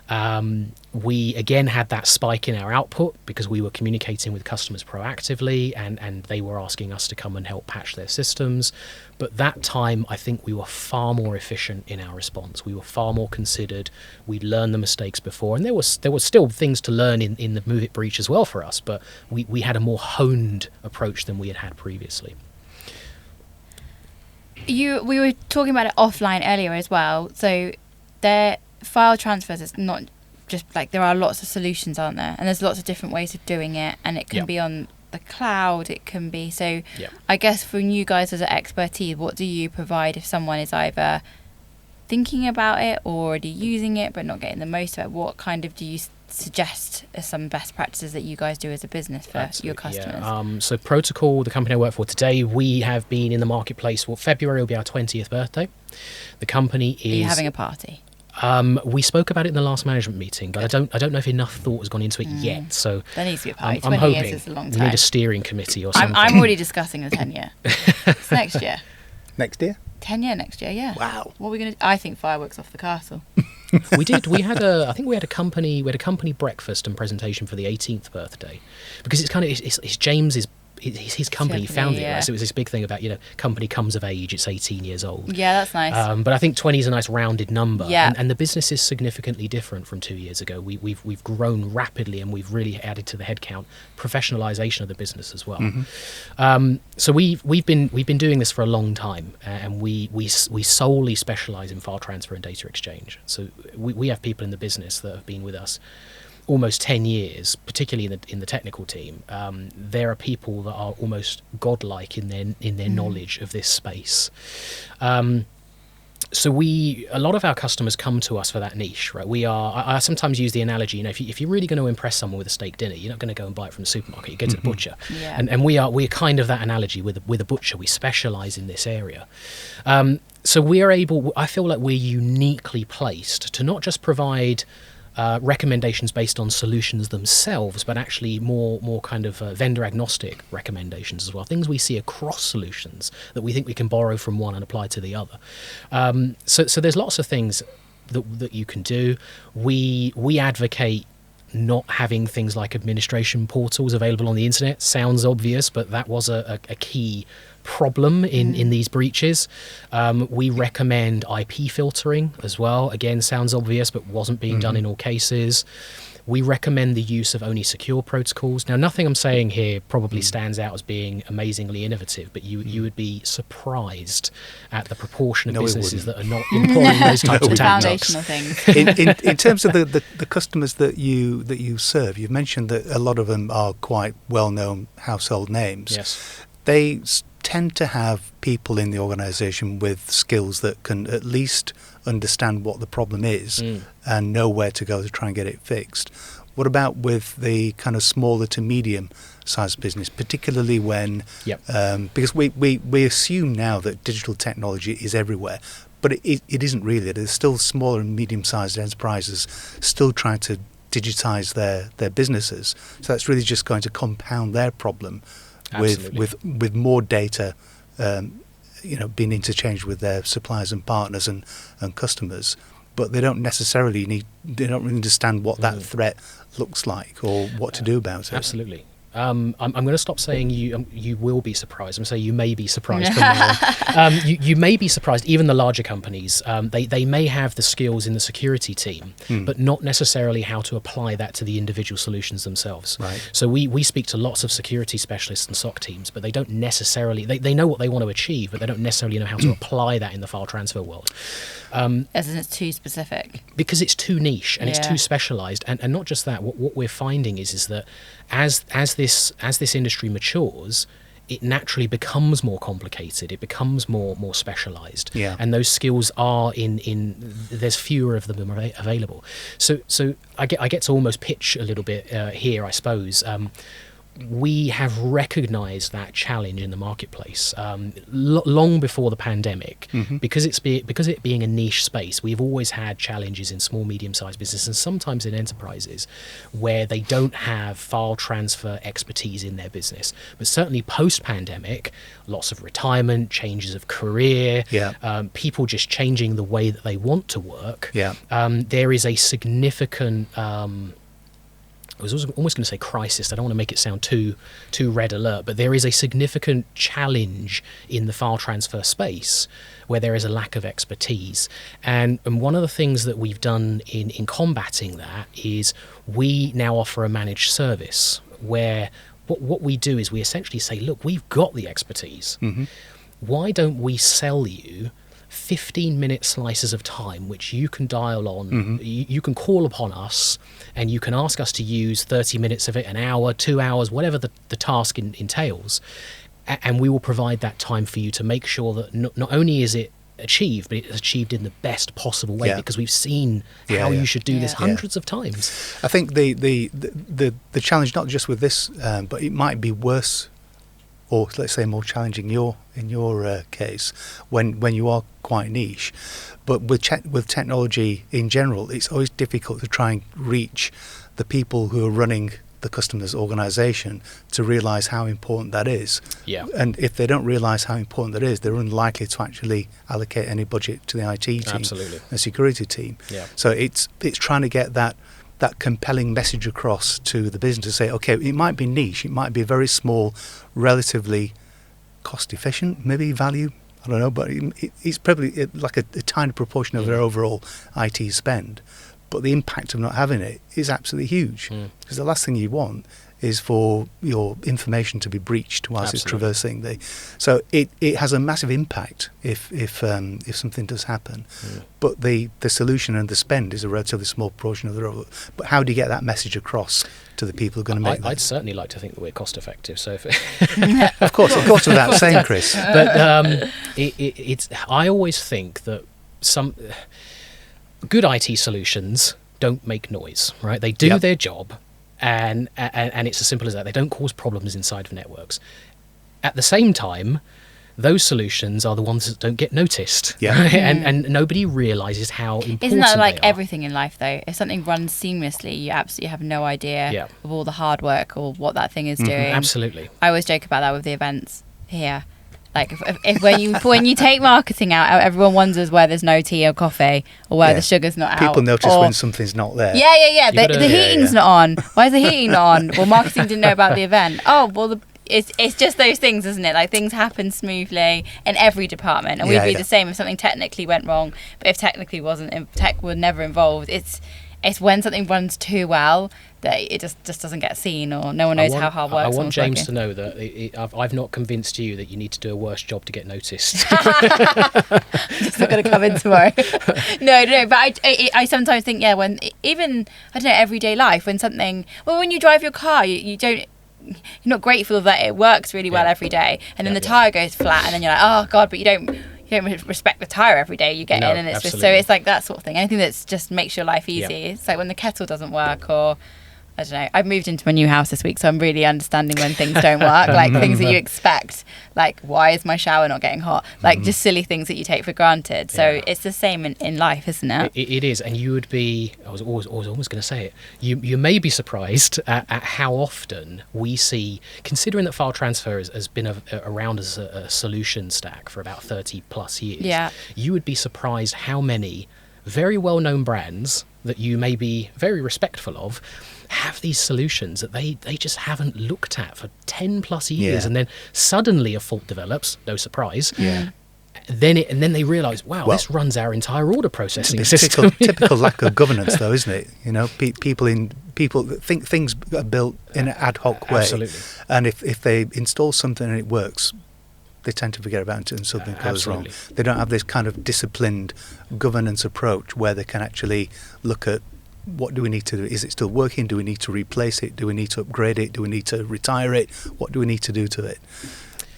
Yeah. We again had that spike in our output because we were communicating with customers proactively, and they were asking us to come and help patch their systems. But that time, I think we were far more efficient in our response. We were far more considered. We'd learned the mistakes before, and there was still things to learn in the Move It breach as well for us, but we had a more honed approach than we had previously. We were talking about it offline earlier as well. So their file transfers, it's not just like, there are lots of solutions, aren't there? And there's lots of different ways of doing it, and it can be on the cloud, it can be. So I guess from you guys as an expertise, what do you provide if someone is either thinking about it or already using it but not getting the most of it? What kind of do you suggest as some best practices that you guys do as a business for your customers? Yeah. So Pro2col, the company I work for today, we have been in the marketplace. Well, February will be our 20th birthday. The company is... Are you having a party? We spoke about it in the last management meeting, but I don't know if enough thought has gone into it yet. So there needs to be a party. I'm 20 hoping years is a long time. we need a steering committee or something. I'm already discussing the 10-year. It's next year. Next year? 10-year next year, yeah. Wow. What are we going to do? I think fireworks off the castle. We did. We had a company breakfast and presentation for the 18th birthday, because it's James's. It's his company. He founded it, right? So it was this big thing about, company comes of age, it's 18 years old. Yeah, that's nice. But I think 20 is a nice rounded number. Yeah. And the business is significantly different from 2 years ago. We've grown rapidly, and we've really added to the headcount, professionalization of the business as well. Mm-hmm. So we've been doing this for a long time, and we solely specialize in file transfer and data exchange. So we have people in the business that have been with us almost 10 years, particularly in the technical team. There are people that are almost godlike in their knowledge of this space. So a lot of our customers come to us for that niche, right? I sometimes use the analogy, if you're really going to impress someone with a steak dinner, you're not going to go and buy it from the supermarket. You go to the butcher. Yeah. And we're kind of that analogy with a butcher. We specialize in this area. So I feel like we're uniquely placed to not just provide recommendations based on solutions themselves, but actually more kind of vendor agnostic recommendations as well. Things we see across solutions that we think we can borrow from one and apply to the other. So there's lots of things that you can do. We advocate not having things like administration portals available on the internet. Sounds obvious, but that was a key problem in these breaches. We recommend IP filtering as well. Again, sounds obvious, but wasn't being done in all cases. We recommend the use of only secure protocols. Now, nothing I'm saying here probably stands out as being amazingly innovative, but you would be surprised at the proportion of businesses that are not employing those types of tactics. Foundational things. In terms of the customers that you serve, you've mentioned that a lot of them are quite well-known household names. Yes. They tend to have people in the organisation with skills that can at least understand what the problem is and know where to go to try and get it fixed. What about with the kind of smaller to medium sized business, particularly when because we assume now that digital technology is everywhere, but it isn't really. There's still smaller and medium sized enterprises still trying to digitise their businesses, so that's really just going to compound their problem with more data being interchanged with their suppliers and partners and customers, but they don't necessarily really understand what that threat looks like or what to do about it. Absolutely. I'm going to stop saying you will be surprised. I'm saying you may be surprised from now on. You may be surprised. Even the larger companies, they may have the skills in the security team, but not necessarily how to apply that to the individual solutions themselves. Right. So we speak to lots of security specialists and SOC teams, but they don't necessarily they know what they want to achieve, but they don't necessarily know how to apply that in the file transfer world. As in, it's too specific. Because it's too niche and it's too specialised, and not just that. What we're finding is that as this industry matures, it naturally becomes more complicated. It becomes more specialised. Yeah. And those skills are there's fewer of them available. So I get to almost pitch a little bit here, I suppose. We have recognised that challenge in the marketplace long before the pandemic, because it being a niche space. We've always had challenges in small, medium-sized businesses and sometimes in enterprises where they don't have file transfer expertise in their business. But certainly post-pandemic, lots of retirement, changes of career, people just changing the way that they want to work. There is a significant I was almost going to say crisis. I don't want to make it sound too red alert, but there is a significant challenge in the file transfer space where there is a lack of expertise. And one of the things that we've done in combating that is we now offer a managed service where what we do is we essentially say, look, we've got the expertise. Why don't we sell you 15-minute slices of time which you can dial on, you can call upon us, and you can ask us to use 30 minutes of it, an hour, 2 hours, whatever the task entails, and we will provide that time for you to make sure that not only is it achieved, but it's achieved in the best possible way, because we've seen how you should do this hundreds of times. I think the challenge, not just with this, but it might be worse, or let's say more challenging in your case, when you are quite niche. But with technology in general, it's always difficult to try and reach the people who are running the customer's organisation to realise how important that is. And if they don't realise how important that is, they're unlikely to actually allocate any budget to the IT team, the security team. So it's trying to get that compelling message across to the business to say, okay, it might be niche, it might be very small, relatively cost efficient, maybe value, I don't know, but it's probably like a tiny proportion of their overall IT spend. But the impact of not having it is absolutely huge, because the last thing you want is for your information to be breached whilst it's traversing so it has a massive impact if something does happen. But the solution and the spend is a relatively small portion of the overall. But how do you get that message across to the people who are going to make I'd certainly like to think that we're cost effective. So of course without saying, Chris. But it's I always think that some good IT solutions don't make noise, right? They do their job. And it's as simple as that. They don't cause problems inside of networks. At the same time, those solutions are the ones that don't get noticed. Right? And nobody realises how important Isn't that like they are. Everything in life, though? If something runs seamlessly, you absolutely have no idea of all the hard work or what that thing is doing. Absolutely. I always joke about that with the events here. Like if when you take marketing out, everyone wonders where there's no tea or coffee, or where the sugar's not out. People notice when something's not there. The heating's not on. Why is the heating not on? Well, marketing didn't know about the event. Oh, well, it's just those things, isn't it? Like, things happen smoothly in every department, and we'd be the same if something technically went wrong. But if technically tech were never involved, it's when something runs too well that it just doesn't get seen, or no one knows how hard work. I want James to know that I've not convinced you that you need to do a worse job to get noticed. Just not going to come in tomorrow. No. But I sometimes think, when even, I don't know, everyday life, when something, when you drive your car, you're not grateful that it works really well every day, and then the tyre goes flat, and then you're like, oh God, but you don't respect the tyre every day you get in, and it's just, so it's like that sort of thing. Anything that's just makes your life easy. It's like when the kettle doesn't work, or I don't know. I've moved into my new house this week, so I'm really understanding when things don't work, like things that you expect, like why is my shower not getting hot, like just silly things that you take for granted. So it's the same in life, isn't it? It is, and you would be, I was almost going to say it, you may be surprised at how often we see, considering that file transfer has been around as a solution stack for about 30 plus years, you would be surprised how many very well-known brands that you may be very respectful of have these solutions that they just haven't looked at for 10 plus years, and then suddenly a fault develops, no surprise. Then they realise, wow, this runs our entire order processing system. Typical lack of governance, though, isn't it? You know, people think things are built in an ad hoc way, and if they install something and it works, they tend to forget about it and something goes wrong. They don't have this kind of disciplined governance approach where they can actually look at, what do we need to do? Is it still working? Do we need to replace it? Do we need to upgrade it? Do we need to retire it? What do we need to do to it?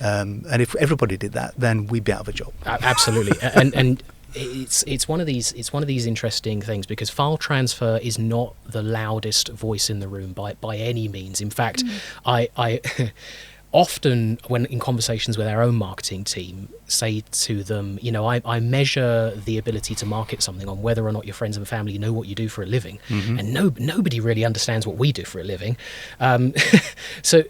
And if everybody did that, then we'd be out of a job. Absolutely. and it's one of these interesting things, because file transfer is not the loudest voice in the room by any means. In fact, I often, when in conversations with our own marketing team, say to them, I measure the ability to market something on whether or not your friends and family know what you do for a living, and nobody really understands what we do for a living. So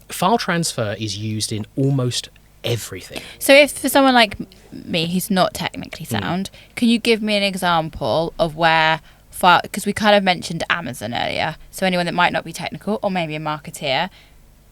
file transfer is used in almost everything. So if for someone like me who's not technically sound, can you give me an example of where file, because we kind of mentioned Amazon earlier, so anyone that might not be technical or maybe a marketeer,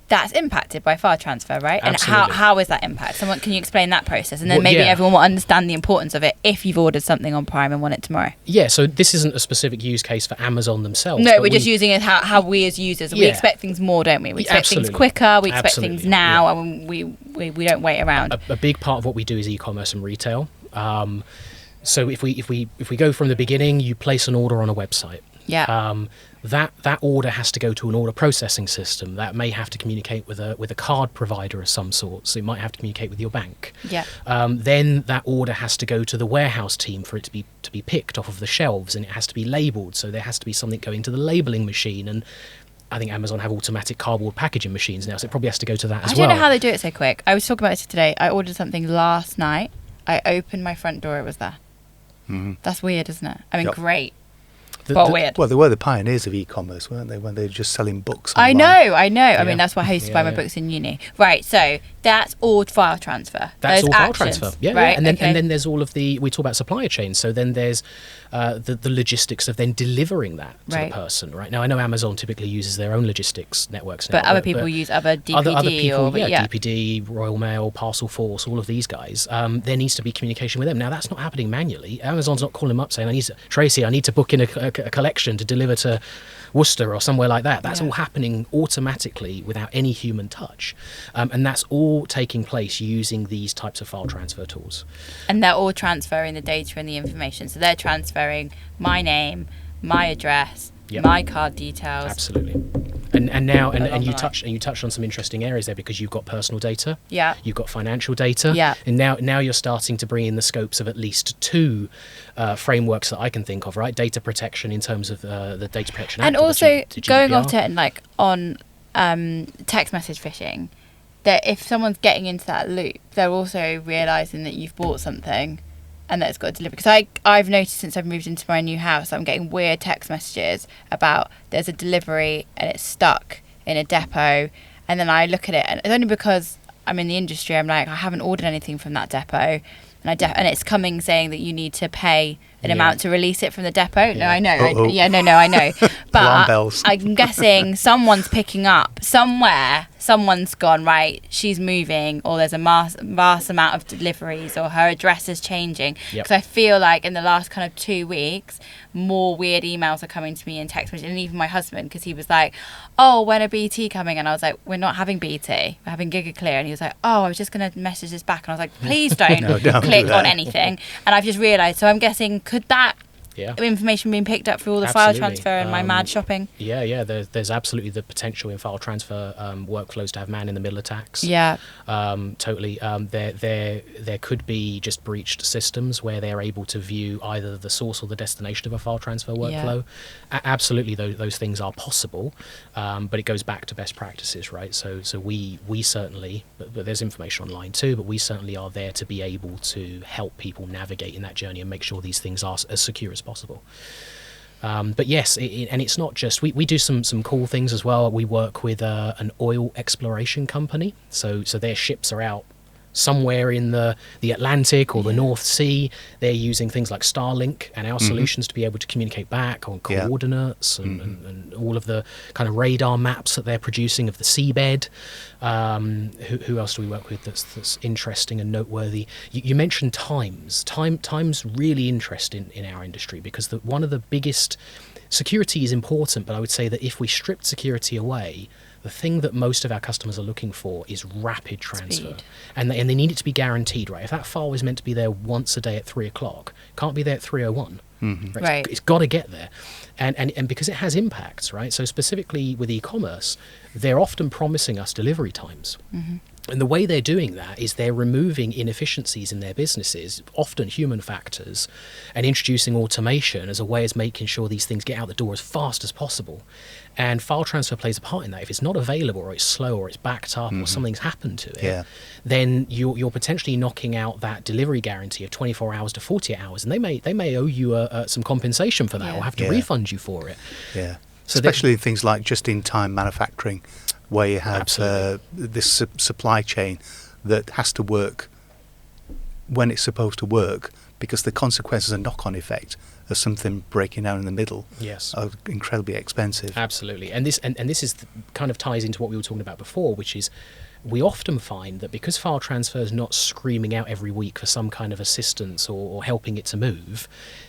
that's impacted by file transfer, right? Absolutely. And how is that impact? Can you explain that process? And then maybe everyone will understand the importance of it if you've ordered something on Prime and want it tomorrow. Yeah, so this isn't a specific use case for Amazon themselves. No, we're just using it how we as users, we expect things more, don't we? We expect things quicker, we expect things now, and we don't wait around. A big part of what we do is e-commerce and retail. So if we go from the beginning, you place an order on a website. Yeah. That order has to go to an order processing system that may have to communicate with a card provider of some sort. So it might have to communicate with your bank. Yeah. Then that order has to go to the warehouse team for it to be picked off of the shelves, and it has to be labelled. So there has to be something going to the labelling machine, and I think Amazon have automatic cardboard packaging machines now, so it probably has to go to that as well. I don't know how they do it so quick. I was talking about this today. I ordered something last night. I opened my front door, it was there. That's weird, isn't it? I mean, great. Weird. Well, they were the pioneers of e-commerce, weren't they? When they were just selling books online. I know. Yeah. I mean, that's why I used to buy my books in uni. Right. So that's all file transfer. That's those all file actions, transfer. Yeah. right? And then there's all of we talk about supplier chains. So then there's the logistics of then delivering that to the person. Right. Now I know Amazon typically uses their own logistics networks now, but other people use other DPD other people, or DPD, Royal Mail, Parcel Force, all of these guys. There needs to be communication with them. Now that's not happening manually. Amazon's not calling them up saying, Tracy, I need to book in a collection to deliver to Worcester or somewhere like that. That's all happening automatically without any human touch, and that's all taking place using these types of file transfer tools. And they're all transferring the data and the information. So they're transferring my name, my address, my card details. Absolutely. And now you touched on some interesting areas there, because you've got personal data, you've got financial data, and now you're starting to bring in the scopes of at least two frameworks that I can think of, right? Data protection in terms of the Data Protection Act, and also the going off GDPR. to on text message phishing, that if someone's getting into that loop, they're also realising that you've bought something and that it's got to deliver. Because I've noticed since I've moved into my new house, I'm getting weird text messages about there's a delivery and it's stuck in a depot, and then I look at it, and it's only because I'm in the industry, I'm like, I haven't ordered anything from that depot, and it's coming saying that you need to pay an amount to release it from the depot. No, I know. I know. But I'm guessing someone's picking up somewhere. Someone's gone, right, she's moving, or there's a vast amount of deliveries, or her address is changing. Because I feel like in the last kind of 2 weeks, more weird emails are coming to me in text messages, and even my husband, because he was like, oh, when are BT coming? And I was like, we're not having BT, we're having GigaClear. And he was like, oh, I was just going to message this back. And I was like, please don't click on anything. And I've just realised, so I'm guessing, could that information being picked up through all the file transfer and my mad shopping? There's absolutely the potential in file transfer workflows to have man-in-the-middle attacks. Totally. There could be just breached systems where they're able to view either the source or the destination of a file transfer workflow. Absolutely, those things are possible, but it goes back to best practices, right? So we certainly, but there's information online too, but we certainly are there to be able to help people navigate in that journey and make sure these things are as secure as possible. But yes, and it's not just, we do some cool things as well. We work with an oil exploration company, so their ships are out somewhere in the Atlantic or the North Sea. They're using things like Starlink and our solutions to be able to communicate back on coordinates and all of the kind of radar maps that they're producing of the seabed. Who else do we work with that's interesting and noteworthy? You mentioned times. Time's really interesting in our industry, because one of the biggest, security is important, but I would say that if we stripped security away, the thing that most of our customers are looking for is rapid transfer. Speed. And they need it to be guaranteed, right? If that file is meant to be there once a day at 3 o'clock, can't be there at 3:01. Right? It's got to get there. And because it has impacts, right? So specifically with e-commerce, they're often promising us delivery times. And the way they're doing that is they're removing inefficiencies in their businesses, often human factors, and introducing automation as a way of making sure these things get out the door as fast as possible. And file transfer plays a part in that. If it's not available, or it's slow, or it's backed up, or something's happened to it, then you're potentially knocking out that delivery guarantee of 24 hours to 48 hours, and they may owe you some compensation for that, or have to refund you for it. Yeah. So especially things like just-in-time manufacturing, where you have this supply chain that has to work when it's supposed to work, because the consequences and knock-on effect of something breaking down in the middle are incredibly expensive. Absolutely. And this is kind of ties into what we were talking about before, which is we often find that because file transfer is not screaming out every week for some kind of assistance or helping it to move,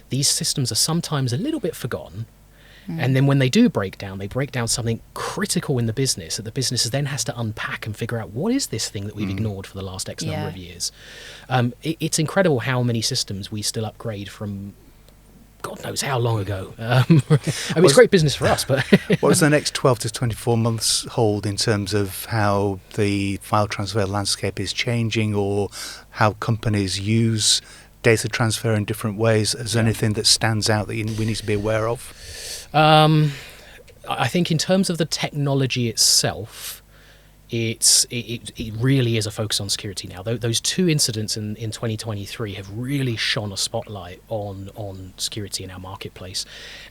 these systems are sometimes a little bit forgotten. And then when they do break down, they break down something critical in the business that the business then has to unpack and figure out, what is this thing that we've ignored for the last X number of years? It's incredible how many systems we still upgrade from God knows how long ago. I mean, it's great business for us, but... What does the next 12 to 24 months hold in terms of how the file transfer landscape is changing, or how companies use data transfer in different ways? Is there anything that stands out that we need to be aware of? I think in terms of the technology itself, it really is a focus on security now. Those two incidents in 2023 have really shone a spotlight on security in our marketplace,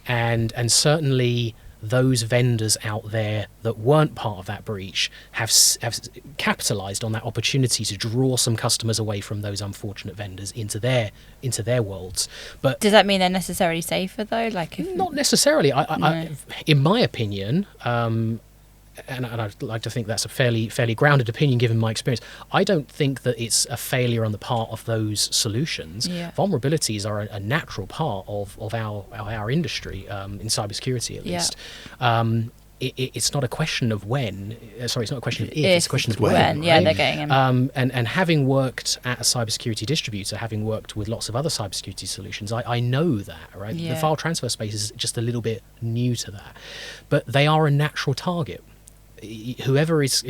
and certainly those vendors out there that weren't part of that breach have capitalized on that opportunity to draw some customers away from those unfortunate vendors into their worlds. But does that mean they're necessarily safer though? Like, not necessarily. I, in my opinion, and I'd like to think that's a fairly grounded opinion given my experience, I don't think that it's a failure on the part of those solutions. Vulnerabilities are a natural part of our industry, in cybersecurity at least. It's not a question of when. Sorry, it's not a question of if. It's a question of when. Yeah, they're getting them. And having worked at a cybersecurity distributor, having worked with lots of other cybersecurity solutions, I know that, right? The file transfer space is just a little bit new to that, but they are a natural target. Whoever is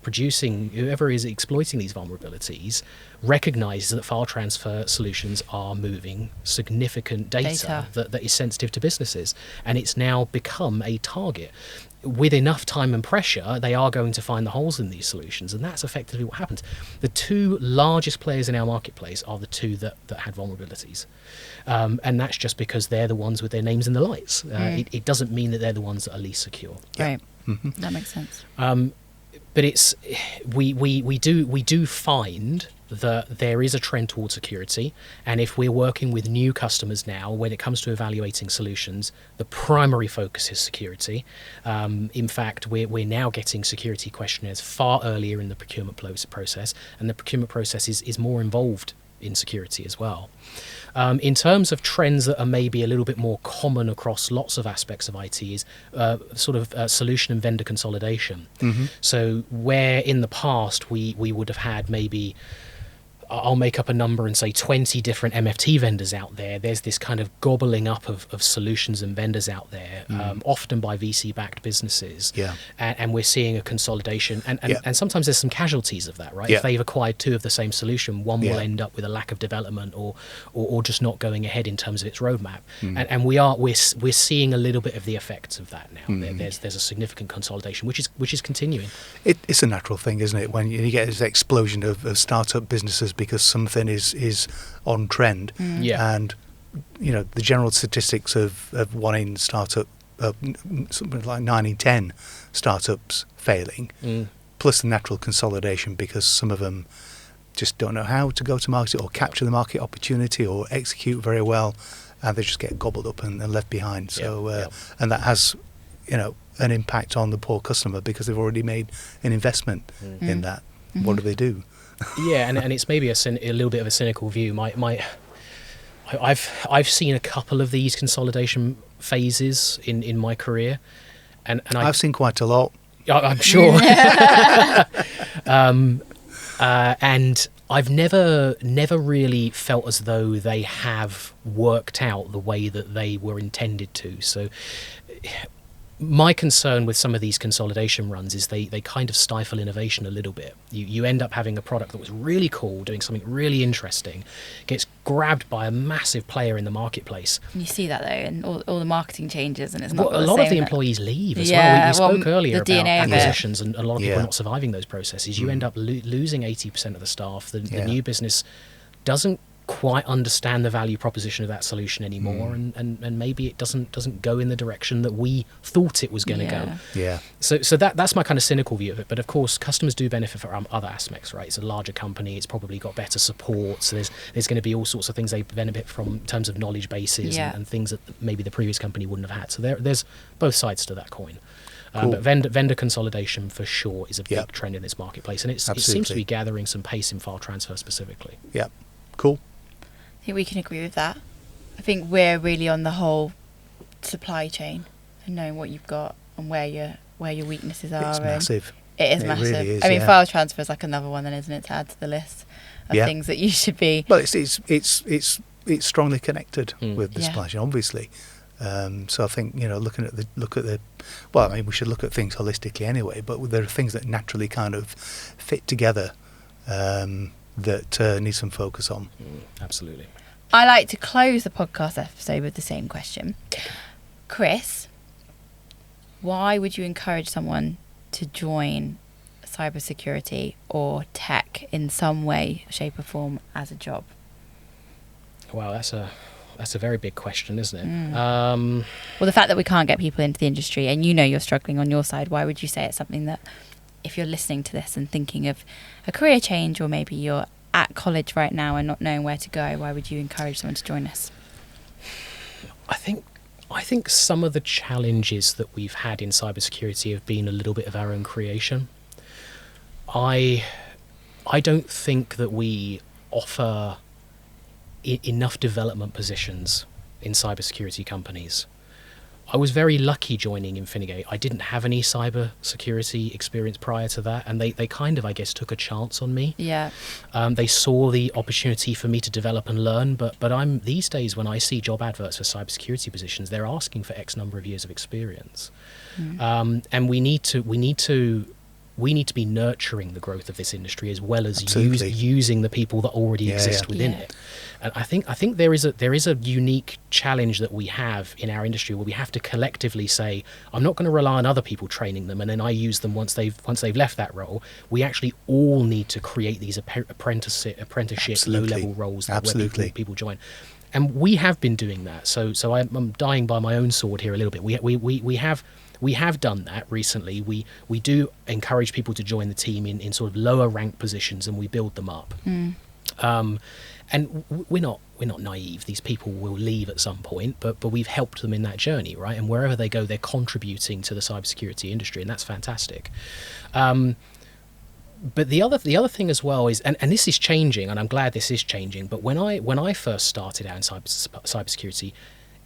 producing, whoever is exploiting these vulnerabilities, recognizes that file transfer solutions are moving significant data. That is sensitive to businesses, and it's now become a target. With enough time and pressure, they are going to find the holes in these solutions, and that's effectively what happens. The two largest players in our marketplace are the two that had vulnerabilities, and that's just because they're the ones with their names in the lights. It doesn't mean that they're the ones that are least secure. Right. That makes sense. But it's we do find that there is a trend towards security, and if we're working with new customers now, when it comes to evaluating solutions, the primary focus is security. In fact, we're now getting security questionnaires far earlier in the procurement process, and the procurement process is more involved in security as well. In terms of trends that are maybe a little bit more common across lots of aspects of IT is solution and vendor consolidation. So where in the past we would have had maybe, I'll make up a number and say 20 different MFT vendors out there, there's this kind of gobbling up of solutions and vendors out there, often by VC-backed businesses. And we're seeing a consolidation, and sometimes there's some casualties of that, right? If they've acquired two of the same solution, one will end up with a lack of development or just not going ahead in terms of its roadmap. And we're seeing a little bit of the effects of that now. There's a significant consolidation, which is continuing. It's a natural thing, isn't it, when you get this explosion of startup businesses because something is on trend. And the general statistics of wanting startup, something like 9 in 10 startups failing, plus the natural consolidation because some of them just don't know how to go to market or capture the market opportunity or execute very well, and they just get gobbled up and left behind. So and that has an impact on the poor customer because they've already made an investment in that. What do they do? And it's maybe a little bit of a cynical view. I've seen a couple of these consolidation phases in my career, and I've seen quite a lot. I'm sure. And I've never really felt as though they have worked out the way that they were intended to. So my concern with some of these consolidation runs is they kind of stifle innovation a little bit. You end up having a product that was really cool, doing something really interesting, gets grabbed by a massive player in the marketplace. You see that though, and all the marketing changes, and it's not. Well, a lot of the employees leave as well. We spoke earlier about acquisitions, and a lot of people are not surviving those processes. You end up losing 80% of the staff. The new business doesn't quite understand the value proposition of that solution anymore, and maybe it doesn't go in the direction that we thought it was going to go. Yeah. So that's my kind of cynical view of it. But of course, customers do benefit from other aspects, right? It's a larger company. It's probably got better support. So there's going to be all sorts of things they benefit from in terms of knowledge bases and things that maybe the previous company wouldn't have had. So there's both sides to that coin. Cool. But vendor consolidation for sure is a big trend in this marketplace, and it seems to be gathering some pace in file transfer specifically. Yeah. Cool. I think we can agree with that. I think we're really on the whole supply chain and knowing what you've got and where your weaknesses are. It's massive. It is massive. Really is, I mean, file transfer is like another one, then, isn't it, to add to the list of things that you should be. Well, it's strongly connected with the supply chain, obviously. So I think look at the. Well, I mean, we should look at things holistically anyway. But there are things that naturally kind of fit together that need some focus on. Absolutely. I like to close the podcast episode with the same question. Chris, why would you encourage someone to join cybersecurity or tech in some way, shape or form as a job? Wow, that's a very big question, isn't it? Well, the fact that we can't get people into the industry, and you're struggling on your side, why would you say it's something that, if you're listening to this and thinking of a career change, or maybe you're at college right now and not knowing where to go, why would you encourage someone to join us? I think some of the challenges that we've had in cybersecurity have been a little bit of our own creation. I don't think that we offer enough development positions in cybersecurity companies. I was very lucky joining Infinigate. I didn't have any cybersecurity experience prior to that, and they kind of, I guess, took a chance on me. Yeah. They saw the opportunity for me to develop and learn, but I'm these days, when I see job adverts for cybersecurity positions, they're asking for X number of years of experience, and we need to be nurturing the growth of this industry as well as using the people that already exist within it. And I think there is a unique challenge that we have in our industry where we have to collectively say, I'm not going to rely on other people training them and then I use them once they've left that role. We actually all need to create these apprenticeship low-level roles where people join. And we have been doing that. So I'm dying by my own sword here a little bit. We have done that recently. We do encourage people to join the team in sort of lower ranked positions, and we build them up. And we're not naive. These people will leave at some point, but we've helped them in that journey, right? And wherever they go, they're contributing to the cybersecurity industry, and that's fantastic. But the other thing as well is, and this is changing, and I'm glad this is changing. But when I first started out in cybersecurity,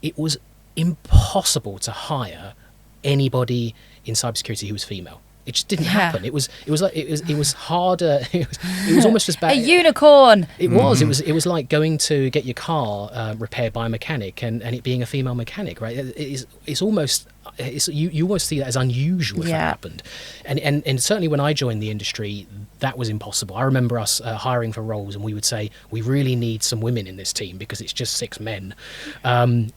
it was impossible to hire anybody in cybersecurity who was female. It just didn't happen. It was harder. It was almost as bad. A unicorn. It was. It was like going to get your car repaired by a mechanic and it being a female mechanic, right? You almost see that as unusual if that happened. And certainly when I joined the industry, that was impossible. I remember us hiring for roles, and we would say, we really need some women in this team because it's just 6 men. And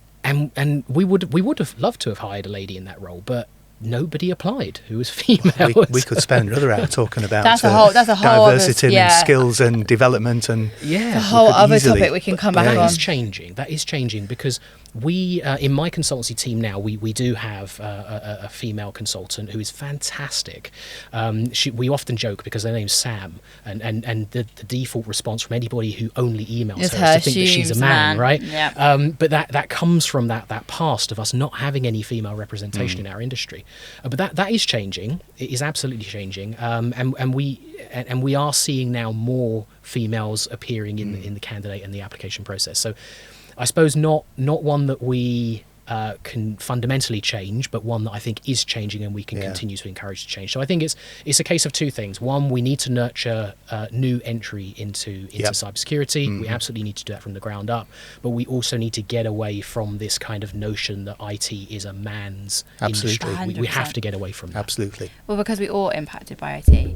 we would have loved to have hired a lady in that role, but nobody applied who was female. We could spend another hour talking about that's a whole diversity other, and skills and development, and a whole other topic we can come back on. That is changing because we in my consultancy team now we do have a female consultant who is fantastic. We often joke because her name's Sam, and the default response from anybody who only emails her is to think that she's a man, right? Yeah. But that comes from that past of us not having any female representation in our industry. But that is changing. It is absolutely changing. And we are seeing now more females appearing in the candidate and the application process. So I suppose not one that we can fundamentally change, but one that I think is changing and we can continue to encourage to change. So I think it's a case of two things. One, we need to nurture new entry into cybersecurity. We absolutely need to do that from the ground up, but we also need to get away from this kind of notion that IT is a man's industry. 100%. We have to get away from that. Absolutely. Well, because we're all impacted by IT.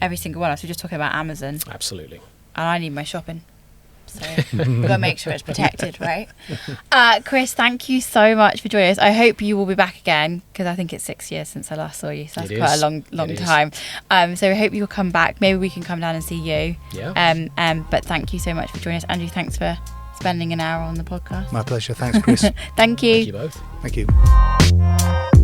Every single one of us. We're just talking about Amazon. Absolutely. And I need my shopping. So we've got to make sure it's protected, right? Chris, thank you so much for joining us. I hope you will be back again, because I think it's 6 years since I last saw you. So that's quite a long time. So I hope you'll come back. Maybe we can come down and see you. Yeah. But thank you so much for joining us. Andrew, thanks for spending an hour on the podcast. My pleasure. Thanks, Chris. Thank you. Thank you both. Thank you.